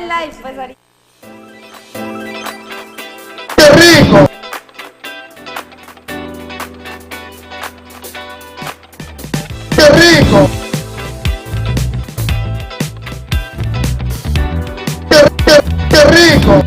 el live, pues ahorita. ¡Qué rico! ¡Qué rico! ¡Qué rico!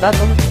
datos.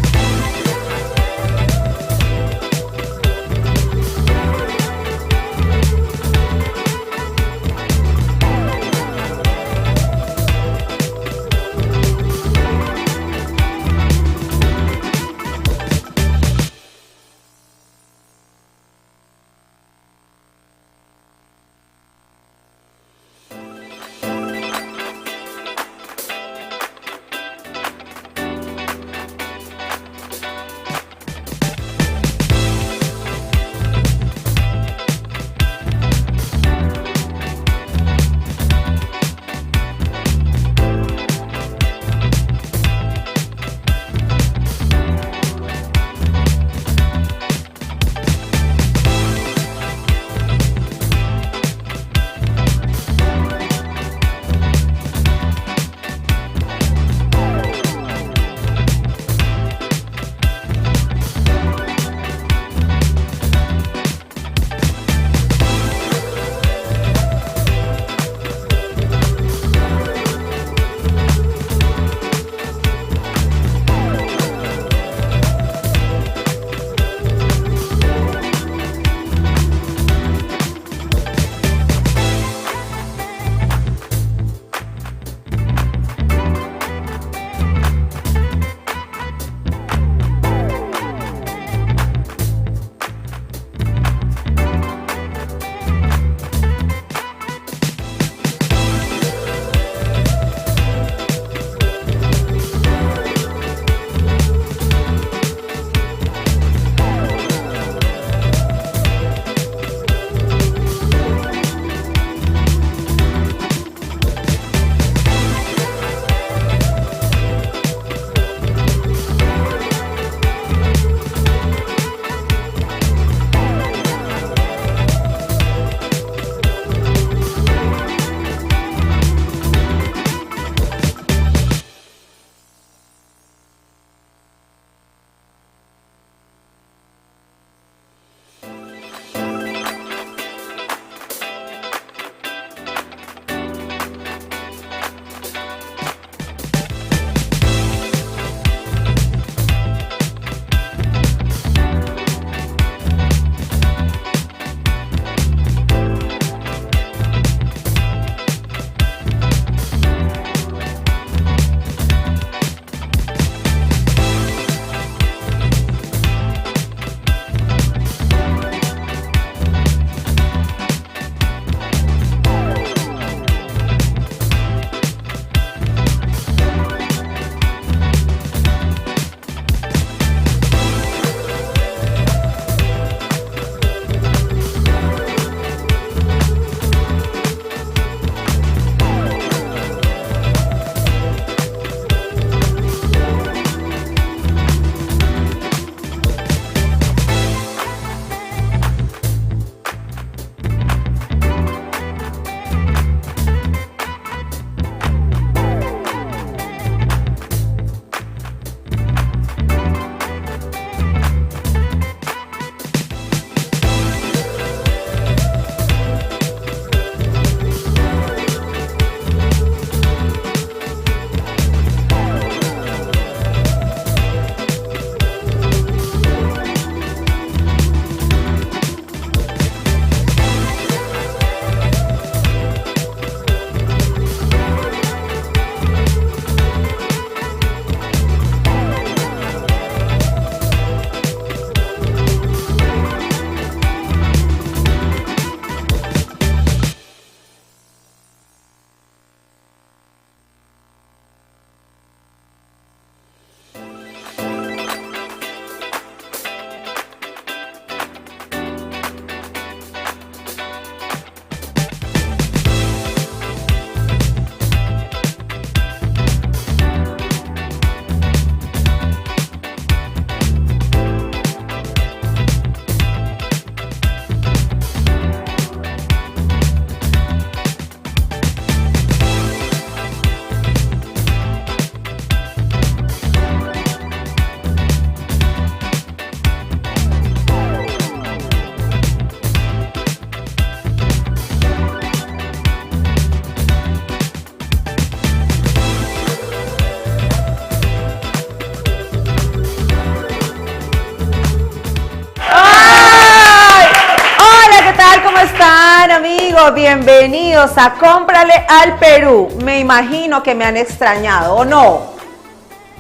amigos, bienvenidos a Cómprale al Perú. Me imagino que me han extrañado, ¿o no?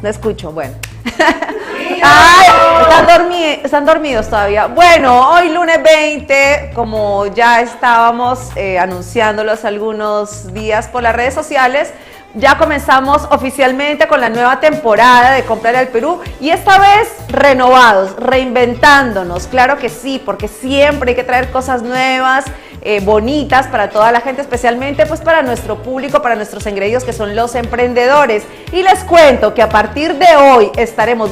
No escucho, bueno. Ay, están dormidos todavía. Bueno, hoy lunes 20, como ya estábamos anunciándolos algunos días por las redes sociales, ya comenzamos oficialmente con la nueva temporada de Cómprale al Perú y esta vez renovados, reinventándonos, claro que sí, porque siempre hay que traer cosas nuevas, bonitas para toda la gente, especialmente pues para nuestro público, para nuestros engreídos que son los emprendedores. Y les cuento que a partir de hoy estaremos,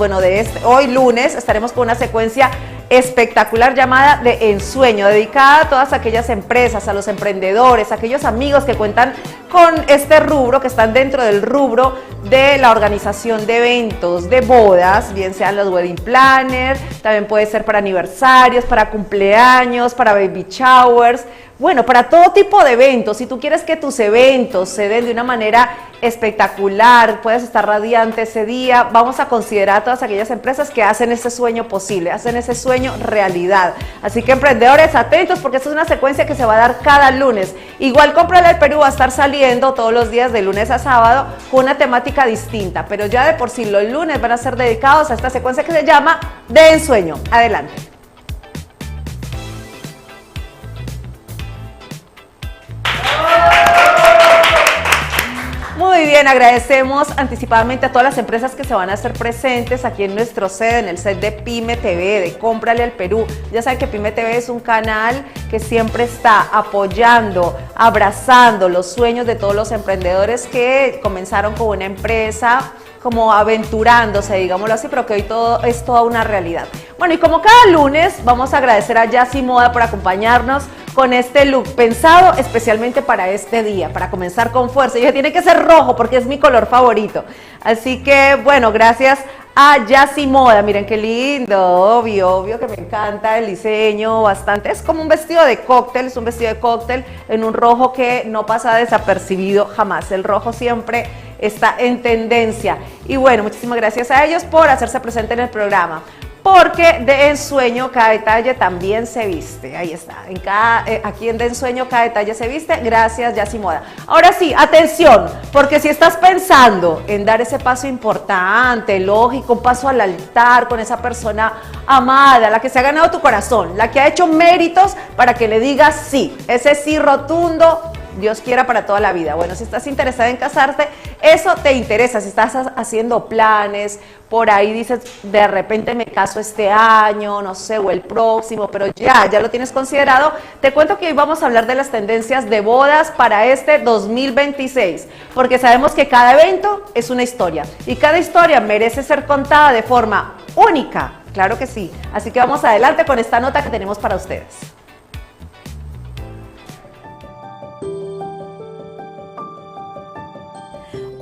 hoy lunes, estaremos con una secuencia espectacular llamada De Ensueño, dedicada a todas aquellas empresas, a los emprendedores, a aquellos amigos que cuentan con este rubro, que están dentro del rubro de la organización de eventos, de bodas, bien sean los wedding planners, también puede ser para aniversarios, para cumpleaños, para baby showers, bueno, para todo tipo de eventos. Si tú quieres que tus eventos se den de una manera espectacular, puedes estar radiante ese día, vamos a considerar a todas aquellas empresas que hacen ese sueño posible, hacen ese sueño realidad. Así que emprendedores, atentos porque esta es una secuencia que se va a dar cada lunes. Igual Cómprale al Perú va a estar saliendo todos los días de lunes a sábado con una temática distinta, pero ya de por sí los lunes van a ser dedicados a esta secuencia que se llama De Ensueño. Adelante. Muy bien, agradecemos anticipadamente a todas las empresas que se van a hacer presentes aquí en nuestro set, en el set de PYME TV, de Cómprale al Perú. Ya saben que PYME TV es un canal que siempre está apoyando, abrazando los sueños de todos los emprendedores que comenzaron con una empresa, como aventurándose, digámoslo así, pero que hoy todo es toda una realidad. Bueno, y como cada lunes, vamos a agradecer a Yassi Moda por acompañarnos con este look pensado especialmente para este día, para comenzar con fuerza. Y tiene que ser rojo porque es mi color favorito. Así que, bueno, gracias a Yassi Moda. Miren qué lindo, obvio que me encanta el diseño bastante. Es como un vestido de cóctel, es un vestido de cóctel en un rojo que no pasa desapercibido jamás. El rojo siempre está en tendencia. Y bueno, muchísimas gracias a ellos por hacerse presente en el programa. Porque de ensueño cada detalle también se viste. Ahí está. Aquí en De Ensueño cada detalle se viste. Gracias, Yassi Moda. Ahora sí, atención, porque si estás pensando en dar ese paso importante, lógico, un paso al altar con esa persona amada, la que se ha ganado tu corazón, la que ha hecho méritos para que le digas sí, ese sí rotundo, Dios quiera para toda la vida. Bueno, si estás interesada en casarte, eso te interesa. Si estás haciendo planes, por ahí dices, de repente me caso este año, no sé, o el próximo, pero ya lo tienes considerado, te cuento que hoy vamos a hablar de las tendencias de bodas para este 2026, porque sabemos que cada evento es una historia, y cada historia merece ser contada de forma única, claro que sí. Así que vamos adelante con esta nota que tenemos para ustedes.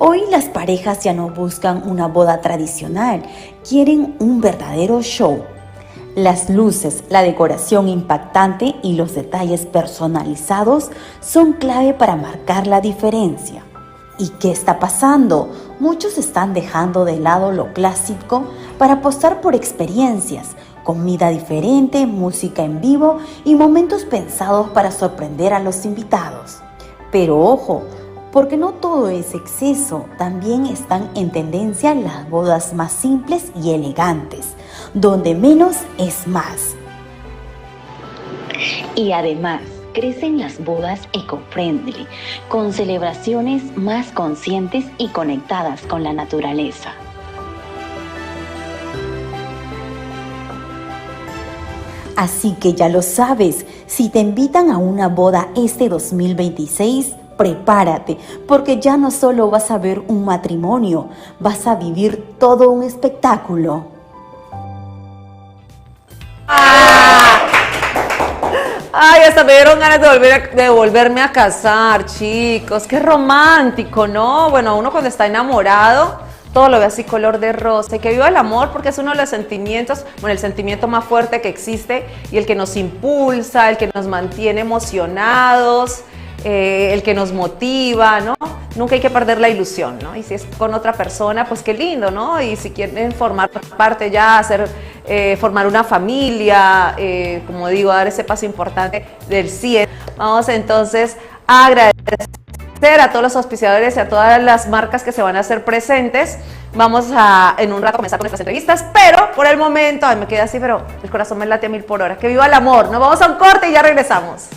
Hoy las parejas ya no buscan una boda tradicional, quieren un verdadero show. Las luces, la decoración impactante y los detalles personalizados son clave para marcar la diferencia. ¿Y qué está pasando? Muchos están dejando de lado lo clásico para apostar por experiencias, comida diferente, música en vivo y momentos pensados para sorprender a los invitados. Pero ojo, porque no todo es exceso, también están en tendencia las bodas más simples y elegantes, donde menos es más. Y además, crecen las bodas eco-friendly, con celebraciones más conscientes y conectadas con la naturaleza. Así que ya lo sabes, si te invitan a una boda este 2026, prepárate, porque ya no solo vas a ver un matrimonio, vas a vivir todo un espectáculo. Ay, hasta me dieron ganas de volverme a casar, chicos. Qué romántico, ¿no? Bueno, uno cuando está enamorado, todo lo ve así color de rosa. Y que viva el amor, porque es uno de los sentimientos, bueno, el sentimiento más fuerte que existe y el que nos impulsa, el que nos mantiene emocionados, el que nos motiva, ¿no? Nunca hay que perder la ilusión, ¿no? Y si es con otra persona, pues qué lindo, ¿no? Y si quieren formar parte ya, hacer formar una familia, como digo, dar ese paso importante del 100. Vamos entonces a agradecer a todos los auspiciadores y a todas las marcas que se van a hacer presentes. Vamos a en un rato comenzar con nuestras entrevistas, pero por el momento, ay, me quedé así, pero el corazón me late a 1000 por hora. ¡Que viva el amor! Nos vamos a un corte y ya regresamos.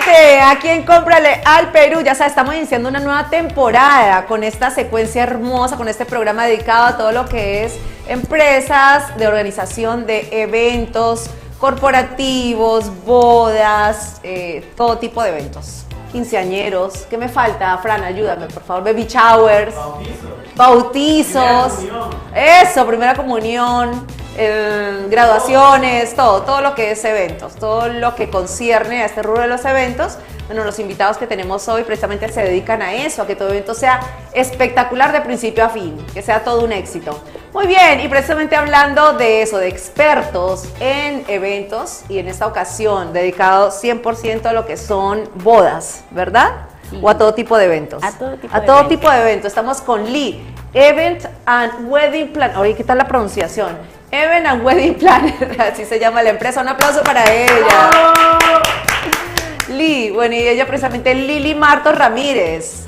Nuevamente, aquí en Cómprale al Perú, ya sabes, estamos iniciando una nueva temporada con esta secuencia hermosa, con este programa dedicado a todo lo que es empresas de organización de eventos corporativos, bodas, todo tipo de eventos. Quinceañeros, ¿qué me falta, Fran? Ayúdame, por favor. Baby showers, bautizos, eso, primera comunión, graduaciones, todo lo que es eventos, todo lo que concierne a este rubro de los eventos. Bueno, los invitados que tenemos hoy precisamente se dedican a eso, a que todo evento sea espectacular de principio a fin, que sea todo un éxito. Muy bien, y precisamente hablando de eso, de expertos en eventos, y en esta ocasión dedicado 100% a lo que son bodas, ¿verdad? Sí. ¿O a todo tipo de eventos? A todo tipo tipo de eventos. Estamos con Lee, Event and Wedding Planner. Oye, ¿qué tal la pronunciación? Event and Wedding Planner, así se llama la empresa. Un aplauso para ella. Lee, bueno, y ella precisamente Lili Martos Ramírez,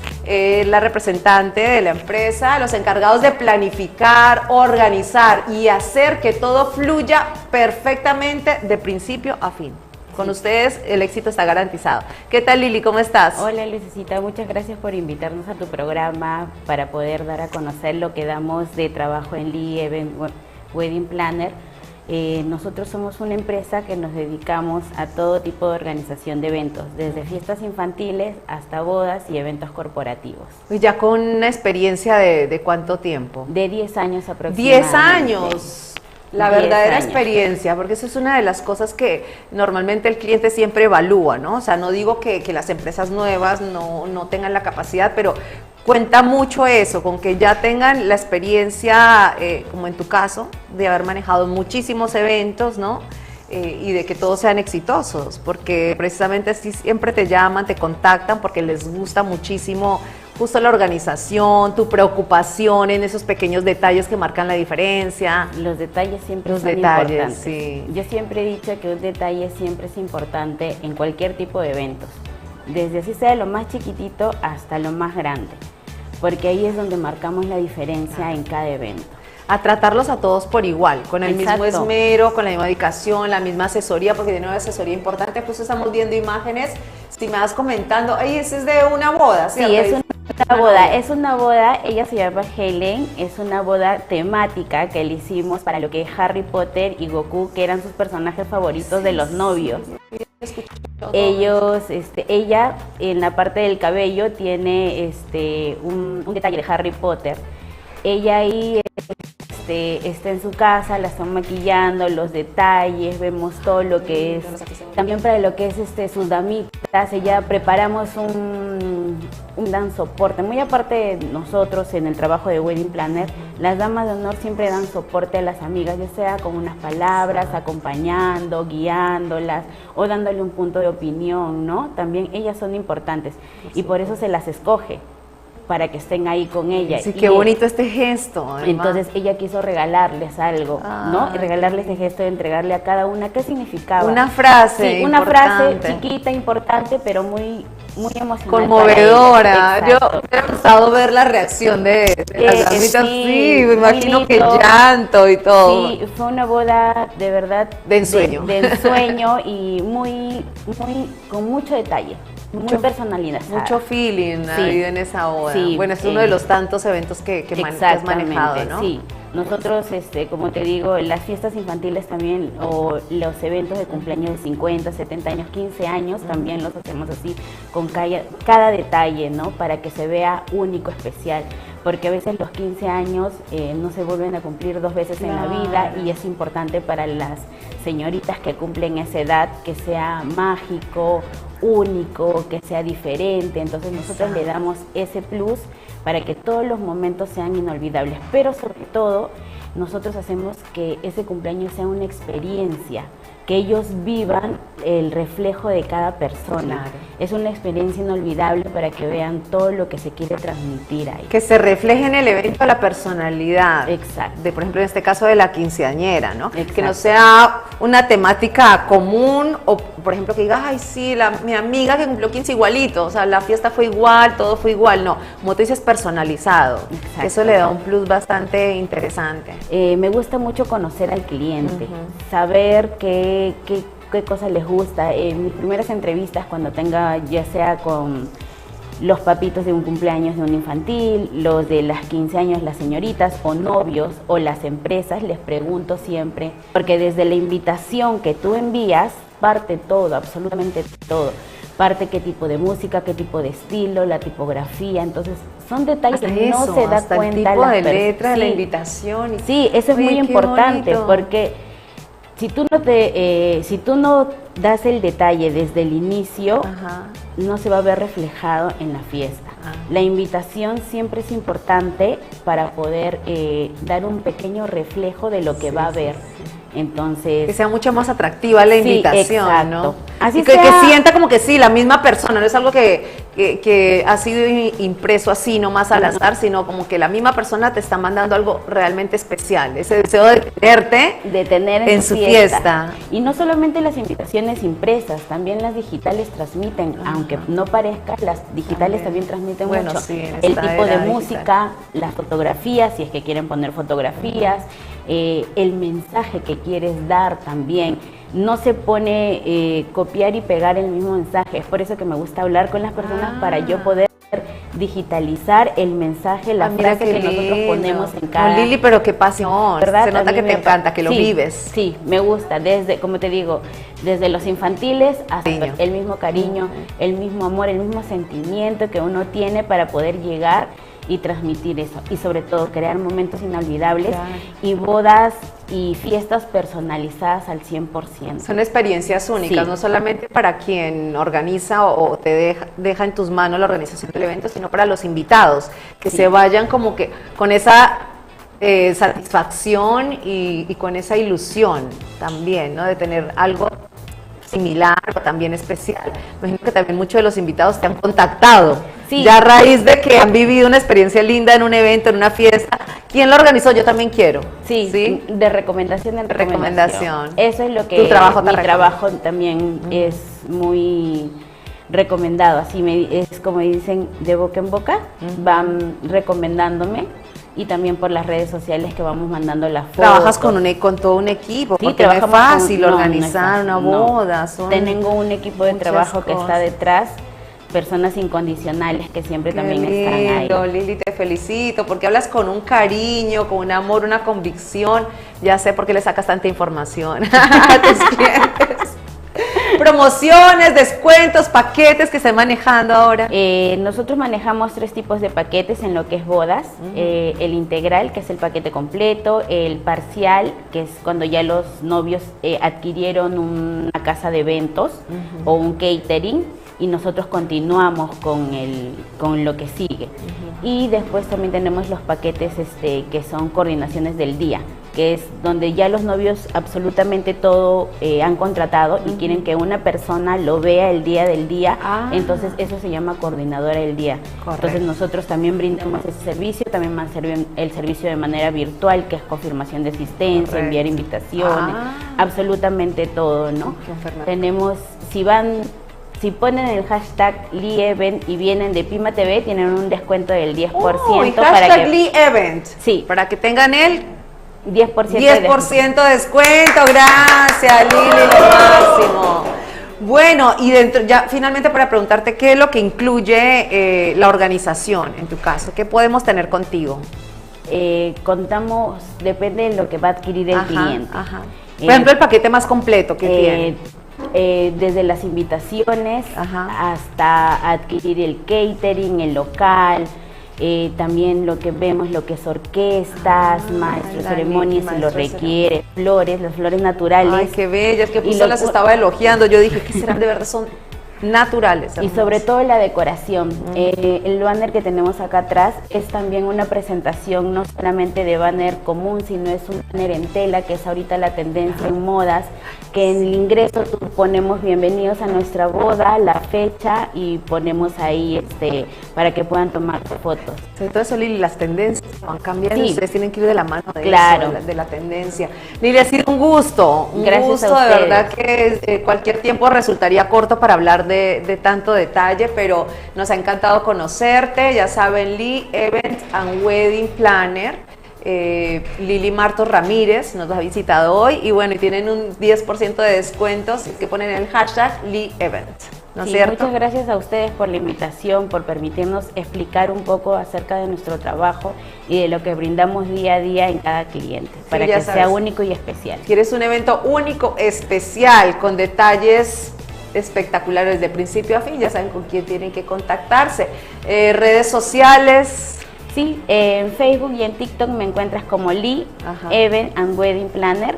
la representante de la empresa, los encargados de planificar, organizar y hacer que todo fluya perfectamente de principio a fin. Con ustedes el éxito está garantizado. ¿Qué tal, Lili? ¿Cómo estás? Hola, Lucecita. Muchas gracias por invitarnos a tu programa para poder dar a conocer lo que damos de trabajo en Lee Event Wedding Planner. Nosotros somos una empresa que nos dedicamos a todo tipo de organización de eventos, desde fiestas infantiles hasta bodas y eventos corporativos. Y ya con una experiencia de ¿cuánto tiempo? De 10 años aproximadamente. 10 años. La verdadera experiencia, porque eso es una de las cosas que normalmente el cliente siempre evalúa, ¿no? O sea, no digo que las empresas nuevas no tengan la capacidad, pero cuenta mucho eso, con que ya tengan la experiencia, como en tu caso, de haber manejado muchísimos eventos, ¿no? Y de que todos sean exitosos, porque precisamente así siempre te llaman, te contactan, porque les gusta muchísimo justo la organización, tu preocupación en esos pequeños detalles que marcan la diferencia. Los detalles siempre son importantes. Sí. Yo siempre he dicho que un detalle siempre es importante en cualquier tipo de eventos, desde así sea lo más chiquitito hasta lo más grande, porque ahí es donde marcamos la diferencia en cada evento. A tratarlos a todos por igual, con el Exacto. mismo esmero, con la misma dedicación, la misma asesoría, porque tiene una asesoría importante. Pues estamos viendo imágenes, si me vas comentando, ay, ese es de una boda, ¿cierto? Sí, es una boda, ella se llama Helen, es una boda temática que le hicimos para lo que es Harry Potter y Goku, que eran sus personajes favoritos de los novios. Ella en la parte del cabello tiene un detalle de Harry Potter. Ella ahí está en su casa, la están maquillando, los detalles, vemos todo lo que es. También para lo que es sus damitas, ella preparamos un dan soporte. Muy aparte de nosotros en el trabajo de Wedding Planner, las damas de honor siempre dan soporte a las amigas, ya sea con unas palabras, acompañando, guiándolas o dándole un punto de opinión, ¿no? También ellas son importantes y por eso se las escoge, para que estén ahí con ella. Sí, qué bonito este gesto. Además. Entonces ella quiso regalarles algo, ¿no? Y regalarles el gesto de entregarle a cada una qué significaba. Una frase. Sí, una frase chiquita, importante, pero muy emocionante. Conmovedora. Yo me ha gustado ver la reacción de las damitas. Sí, me imagino que llanto y todo. Sí, fue una boda de verdad. De ensueño. De ensueño y con mucho detalle. Muy personalidad. Mucho feeling ha habido en esa boda. Sí, bueno, es uno de los tantos eventos que has manejado, ¿no? Sí. Nosotros, como te digo, las fiestas infantiles también, o los eventos de cumpleaños de 50, 70 años, 15 años, también los hacemos así, con cada detalle, ¿no? Para que se vea único, especial. Porque a veces los 15 años no se vuelven a cumplir 2 veces en la vida, y es importante para las señoritas que cumplen esa edad que sea mágico, único, que sea diferente. Entonces nosotros le damos ese plus para que todos los momentos sean inolvidables, pero sobre todo nosotros hacemos que ese cumpleaños sea una experiencia, que ellos vivan el reflejo de cada persona. Claro. Es una experiencia inolvidable para que vean todo lo que se quiere transmitir ahí. Que se refleje en el evento la personalidad. Exacto. De, por ejemplo, en este caso de la quinceañera, ¿no? Exacto. Que no sea una temática común, o por ejemplo que digas, ay sí, mi amiga que cumplió 15 igualito, o sea, la fiesta fue igual, todo fue igual. No, como tú dices, personalizado. Eso le da un plus bastante interesante. Me gusta mucho conocer al cliente, saber qué qué cosa les gusta. En mis primeras entrevistas, cuando tenga, ya sea con los papitos de un cumpleaños de un infantil, los de las 15 años, las señoritas o novios o las empresas, les pregunto siempre, porque desde la invitación que tú envías, parte todo, absolutamente todo. Parte qué tipo de música, qué tipo de estilo, la tipografía, entonces son detalles hasta que eso, no se da hasta cuenta el tipo las de personas. letra, Sí. la invitación. Sí, eso es Oye, muy qué importante, bonito. porque si tú no das el detalle desde el inicio, Ajá. no se va a ver reflejado en la fiesta. La invitación siempre es importante para poder dar un pequeño reflejo de lo que va a haber. Entonces, Que sea mucho más atractiva la Sí, invitación, exacto. ¿no? Así y que sea- sienta como que sí, la misma persona, no es algo que ha sido impreso así, no más al azar, sino como que la misma persona te está mandando algo realmente especial, ese deseo de tenerte de tener en su fiesta. Y no solamente las invitaciones impresas, también las digitales transmiten, aunque no parezca, las digitales también transmiten Bueno, mucho. sí, en El esta tipo de era música, las fotografías, si es que quieren poner fotografías, el mensaje que quieres dar también. No se pone copiar y pegar el mismo mensaje, es por eso que me gusta hablar con las personas para yo poder digitalizar el mensaje, la Mira frase qué que nosotros lindo. ponemos en No, cada... Lili, pero qué pasión, ¿verdad? se nota A que mí te me encanta, que lo sí, vives. Sí, me gusta, desde, como te digo, desde los infantiles hasta Cariño. el mismo cariño, el mismo amor, el mismo sentimiento que uno tiene para poder llegar y transmitir eso. Y sobre todo, crear momentos inolvidables y bodas y fiestas personalizadas al 100%. Son experiencias únicas, Sí. no solamente para quien organiza o te deja en tus manos la organización del evento, sino para los invitados, que se vayan como que con esa satisfacción y con esa ilusión también, ¿no? De tener algo similar, pero también especial. Imagino que también muchos de los invitados te han contactado, Sí. ya a raíz de que han vivido una experiencia linda en un evento, en una fiesta. ¿Quién lo organizó? Yo también quiero. Sí, de recomendación en recomendación. Recomendación. Eso es lo que Tu trabajo te mi recomienda. trabajo también es muy recomendado. Así es como dicen, de boca en boca, van recomendándome. Y también por las redes sociales que vamos mandando las fotos. Trabajas con todo un equipo, Sí, porque no es trabajamos fácil no es organizar fácil, una no. boda. Tengo un equipo de muchas trabajo que está cosas. detrás, personas incondicionales que siempre Qué también están ahí. lindo, Lili, te felicito, porque hablas con un cariño, con un amor, una convicción. Ya sé por qué le sacas tanta información a tus clientes. Promociones, descuentos, paquetes que estén manejando ahora. Nosotros manejamos 3 tipos de paquetes en lo que es bodas. El integral, que es el paquete completo, el parcial, que es cuando ya los novios adquirieron una casa de eventos o un catering, y nosotros continuamos con lo que sigue. Y después también tenemos los paquetes que son coordinaciones del día, que es donde ya los novios absolutamente todo han contratado y quieren que una persona lo vea el día del día. Entonces eso se llama coordinadora del día. Correcto. Entonces nosotros también brindamos ese servicio, también el servicio de manera virtual, que es confirmación de asistencia, Correcto. enviar invitaciones, absolutamente todo, ¿no? Tenemos, si ponen el hashtag LeEvent y vienen de PYME TV, tienen un descuento del 10% para hashtag que LeEvent. Sí. Para que tengan el 10% de 10% de descuento. Gracias, Lili, lo máximo. Bueno, y dentro, ya finalmente para preguntarte, ¿qué es lo que incluye la organización en tu caso? ¿Qué podemos tener contigo? Contamos, depende de lo que va a adquirir el cliente. Por ejemplo, el paquete más completo que tiene. Desde las invitaciones Ajá. hasta adquirir el catering, el local, también lo que vemos, lo que es orquestas, maestros, la ceremonias, si lo maestro de requiere, flores, las flores naturales. Ay, qué bellas, que Y justo lo- las estaba elogiando. Yo dije, ¿qué serán de verdad? Son naturales. Y sobre todo la decoración. El banner que tenemos acá atrás es también una presentación no solamente de banner común, sino es un banner en tela, que es ahorita la tendencia en modas, que en el ingreso ponemos bienvenidos a nuestra boda, la fecha, y ponemos ahí para que puedan tomar fotos. Sobre todo eso, Lili, las tendencias van cambiando y Sí. ustedes tienen que ir de la mano de Claro. eso, de la tendencia. Lili, ha sido un gusto, Gracias gusto, a de ustedes. verdad que cualquier tiempo resultaría corto para hablar de tanto detalle, pero nos ha encantado conocerte. Ya saben, LeEvent and Wedding Planner. Lili Martos Ramírez nos ha visitado hoy y bueno, y tienen un 10% de descuentos que ponen el hashtag LiEvent, ¿no es cierto? Muchas gracias a ustedes por la invitación, por permitirnos explicar un poco acerca de nuestro trabajo y de lo que brindamos día a día en cada cliente, para que sea único y especial. Quieres un evento único, especial, con detalles espectaculares de principio a fin, ya saben con quién tienen que contactarse. Redes sociales. Sí, en Facebook y en TikTok me encuentras como Lee, Event and Wedding Planner,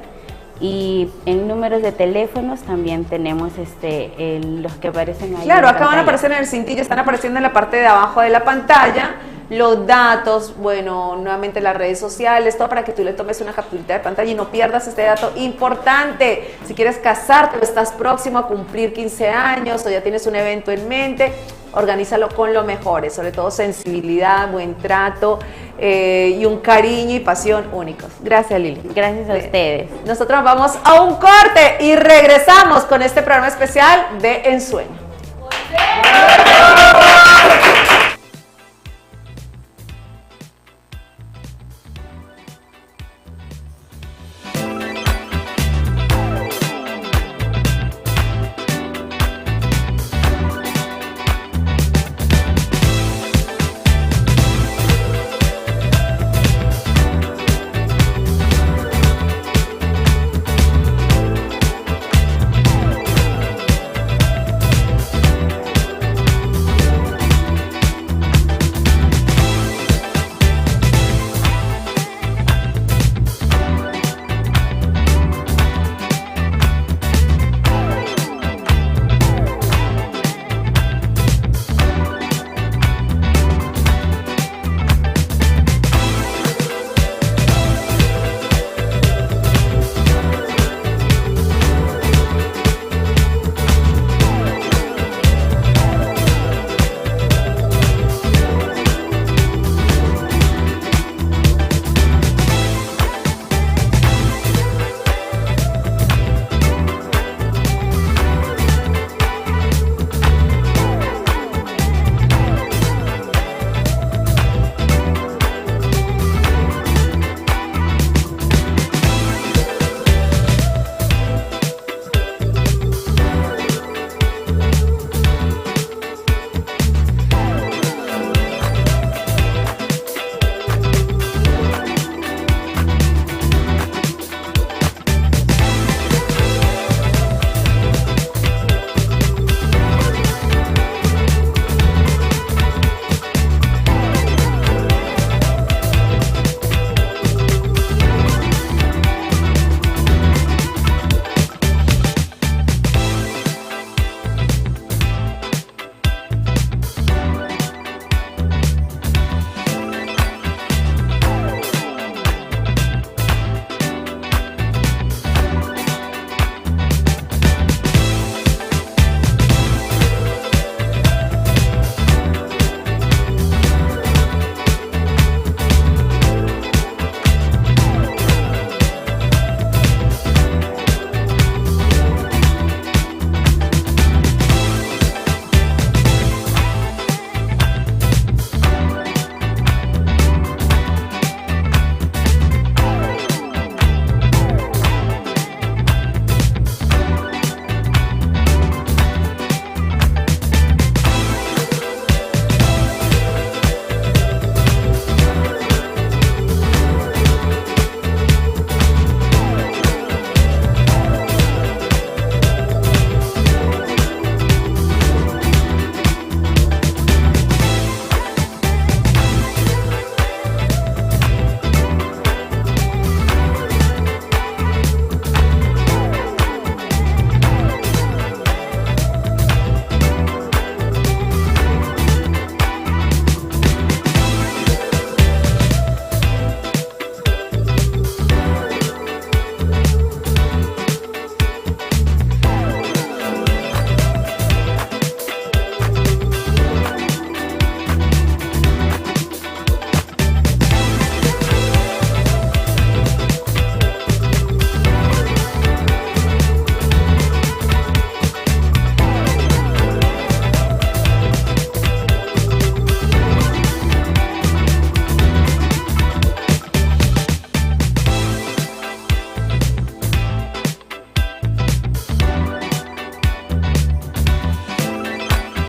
y en números de teléfonos también tenemos los que aparecen ahí. Claro, acá van a aparecer en el cintillo, están apareciendo en la parte de abajo de la pantalla los datos, bueno, nuevamente las redes sociales, todo para que tú le tomes una capturita de pantalla y no pierdas este dato importante. Si quieres casarte o estás próximo a cumplir 15 años o ya tienes un evento en mente, organízalo con lo mejor, sobre todo sensibilidad, buen trato y un cariño y pasión únicos. Gracias, Lili. Gracias a ustedes. Nosotros vamos a un corte y regresamos con este programa especial de Ensueño.